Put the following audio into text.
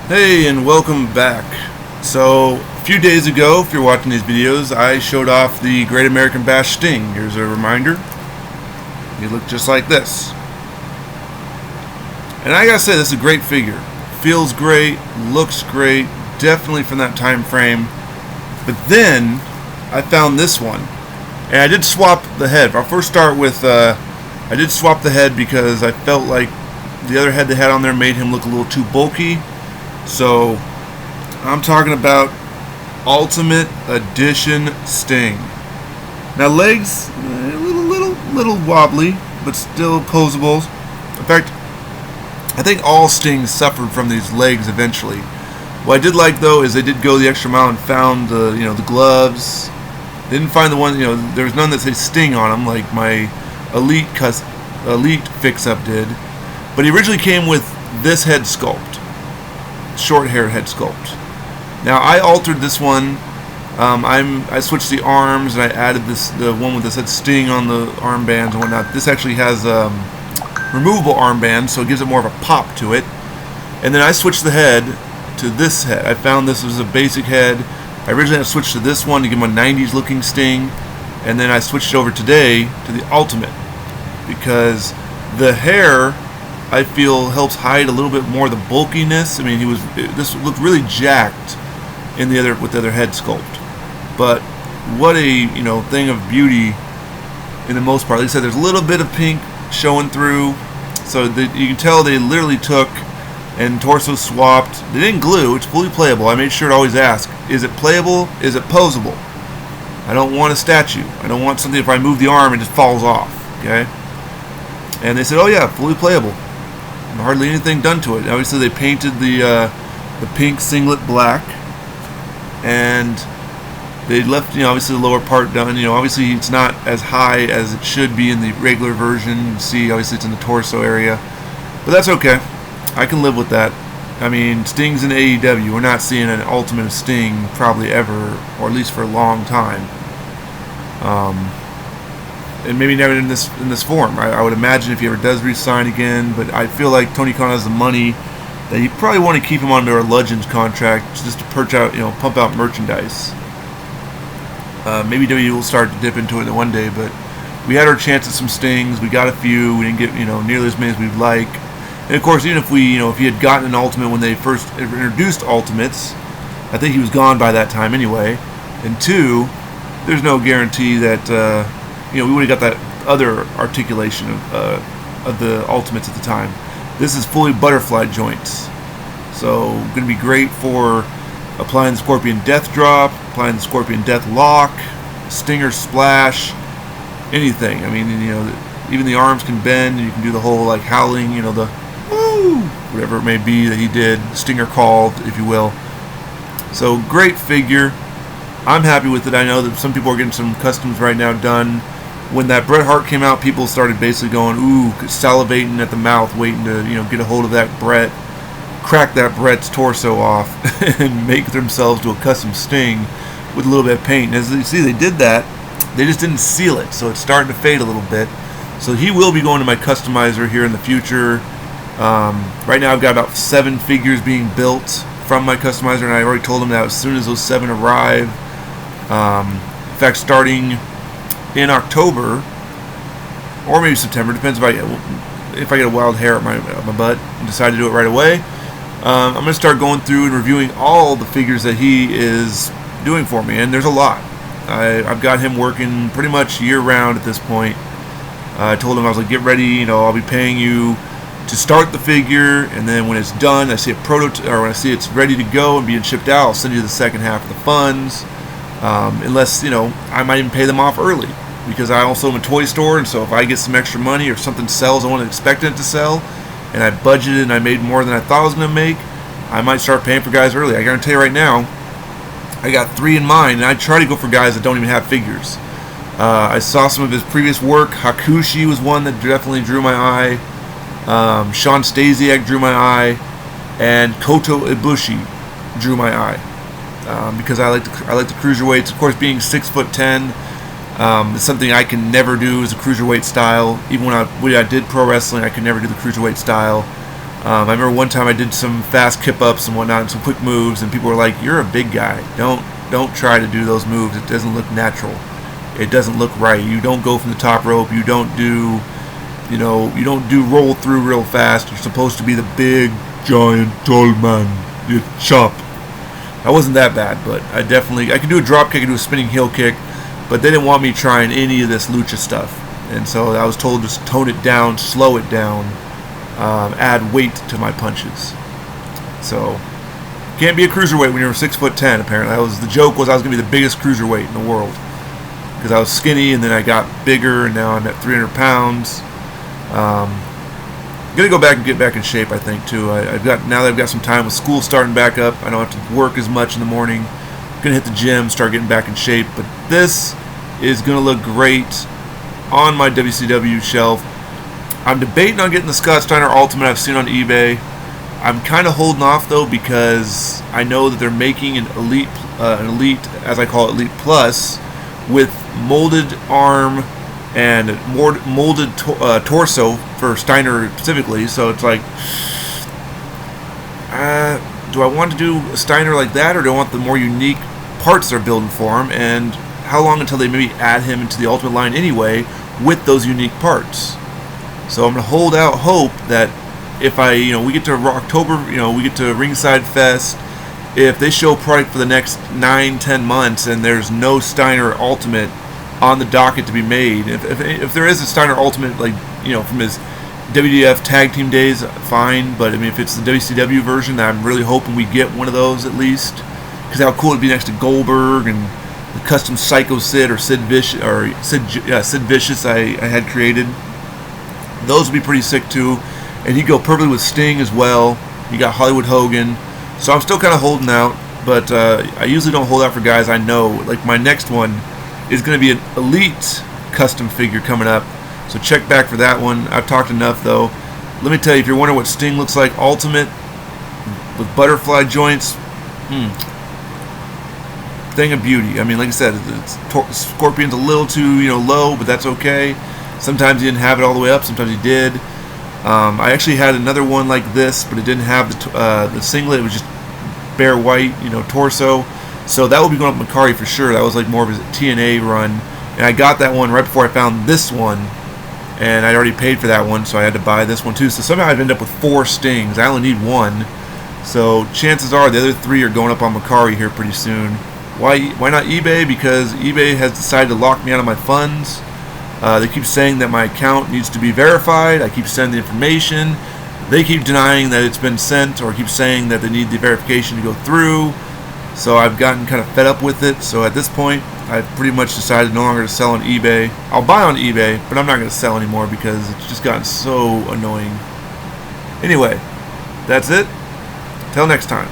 Hey, and welcome back. So, a few days ago, if you're watching these videos, I showed off the Great American Bash Sting. Here's a reminder. You look just like this. And I gotta say, this is a great figure. Feels great, looks great, definitely from that time frame. But then, I found this one. And I did swap the head. I'll first start with, I did swap the head because I felt like the other head they had on there made him look a little too bulky. So, I'm talking about Ultimate Edition Sting. Now, legs, a little wobbly, but still posable. In fact, I think all Stings suffered from these legs eventually. What I did like, though, is they did go the extra mile and found the gloves. They didn't find the one, there was none that say Sting on them, like my Elite fix-up did. But he originally came with this head sculpt. Short hair head sculpt. Now I altered this one. I switched the arms and I added the one with the said Sting on the armbands and whatnot. This actually has removable armbands, so it gives it more of a pop to it. And then I switched the head to this head. I found this was a basic head. I originally had switched to this one to give him a 90s looking Sting, and then I switched over today to the Ultimate because the hair, I feel, helps hide a little bit more of the bulkiness. I mean, this looked really jacked with the other head sculpt. But what a thing of beauty in the most part. Like I said, there's a little bit of pink showing through, so you can tell they literally took and torso swapped. They didn't glue. It's fully playable. I made sure to always ask: is it playable? Is it posable? I don't want a statue. I don't want something if I move the arm it just falls off. Okay. And they said, oh yeah, fully playable. Hardly anything done to it. Obviously, they painted the pink singlet black, and they left obviously the lower part done. Obviously it's not as high as it should be in the regular version. You see, obviously it's in the torso area, but that's okay. I can live with that. I mean, Sting's in AEW. We're not seeing an Ultimate Sting probably ever, or at least for a long time. And maybe never in this form. I would imagine if he ever does re-sign again, but I feel like Tony Khan has the money that you probably want to keep him under a Legends contract just to pump out merchandise. Maybe WWE will start to dip into it one day, but we had our chance at some Stings. We got a few. We didn't get nearly as many as we'd like. And of course, even if if he had gotten an Ultimate when they first introduced Ultimates, I think he was gone by that time anyway. And two, there's no guarantee that we would have got that other articulation of the Ultimates at the time. This is fully butterfly joints, so going to be great for applying the Scorpion Death Drop, applying the Scorpion Death Lock, Stinger Splash, anything. I mean, even the arms can bend, and you can do the whole like howling, the woo, whatever it may be that he did, Stinger called, if you will. So great figure. I'm happy with it. I know that some people are getting some customs right now done. When that Bret Hart came out, people started basically going, ooh, salivating at the mouth, waiting to, get a hold of that Bret, crack that Bret's torso off, and make themselves to a custom Sting with a little bit of paint. And as you see, they did that. They just didn't seal it, so it's starting to fade a little bit. So he will be going to my customizer here in the future. Right now, I've got about 7 figures being built from my customizer, and I already told him that as soon as those 7 arrive, in fact, starting in October or maybe September, depends if I get a wild hair at my butt and decide to do it right away. I'm going to start going through and reviewing all the figures that he is doing for me, and there's a lot. I've got him working pretty much year-round at this point. I told him, I was like, get ready, I'll be paying you to start the figure, and then when it's done, I see a prototype, or when I see it's ready to go and being shipped out, I'll send you the second half of the funds. Unless, I might even pay them off early, because I also am a toy store, and so if I get some extra money or something sells I wasn't expecting it to sell, and I budgeted and I made more than I thought I was going to make, I might start paying for guys early. I guarantee you right now, I got 3 in mind, and I try to go for guys that don't even have figures. I saw some of his previous work. Hakushi was one that definitely drew my eye. Sean Stasiak drew my eye, and Kota Ibushi drew my eye. Because I like the cruiserweights. Of course, being 6'10", it's something I can never do as a cruiserweight style. Even when I did pro wrestling, I could never do the cruiserweight style. I remember one time I did some fast kip ups and whatnot, and some quick moves, and people were like, "You're a big guy. Don't try to do those moves. It doesn't look natural. It doesn't look right. You don't go from the top rope. You don't do, you don't do roll through real fast. You're supposed to be the big, giant, tall man. You chop." I wasn't that bad, but I could do a drop kick, I could do a spinning heel kick, but they didn't want me trying any of this lucha stuff, and so I was told just tone it down, slow it down, add weight to my punches. So can't be a cruiserweight when you're 6'10". Apparently, the joke was I was going to be the biggest cruiserweight in the world because I was skinny, and then I got bigger, and now I'm at 300 pounds. I'm gonna go back and get back in shape, I think, too. Now that I've got some time with school starting back up, I don't have to work as much in the morning. I'm gonna hit the gym, start getting back in shape. But this is gonna look great on my WCW shelf. I'm debating on getting the Scott Steiner Ultimate I've seen on eBay. I'm kind of holding off though because I know that they're making an elite, as I call it, Elite Plus, with molded arm and molded torso for Steiner specifically. So it's like, do I want to do a Steiner like that, or do I want the more unique parts they're building for him? And how long until they maybe add him into the Ultimate line anyway with those unique parts? So I'm gonna hold out hope that if we get to October, we get to Ringside Fest, if they show product for the next 9-10 months and there's no Steiner Ultimate on the docket to be made, if there is a Steiner Ultimate, from his WWF tag team days, fine. But I mean, if it's the WCW version, I'm really hoping we get one of those at least, because how cool it'd be next to Goldberg and the custom Psycho Sid or Sid Vicious I had created. Those would be pretty sick too, and he'd go perfectly with Sting as well. You got Hollywood Hogan, so I'm still kind of holding out. But I usually don't hold out for guys I know. Like my next one is going to be an Elite custom figure coming up, so check back for that one. I've talked enough though. Let me tell you, if you're wondering what Sting looks like Ultimate with butterfly joints, thing of beauty. I mean, like I said, Scorpion's a little too low, but that's okay. Sometimes he didn't have it all the way up, sometimes he did. I actually had another one like this, but it didn't have the singlet. It was just bare white, torso. So that will be going up Macari for sure. That was like more of his TNA run. And I got that one right before I found this one. And I already paid for that one, so I had to buy this one too. So somehow I've ended up with 4 Stings. I only need one. So chances are the other 3 are going up on Macari here pretty soon. Why not eBay? Because eBay has decided to lock me out of my funds. They keep saying that my account needs to be verified. I keep sending the information. They keep denying that it's been sent, or keep saying that they need the verification to go through. So I've gotten kind of fed up with it. So at this point, I've pretty much decided no longer to sell on eBay. I'll buy on eBay, but I'm not going to sell anymore because it's just gotten so annoying. Anyway, that's it. Till next time.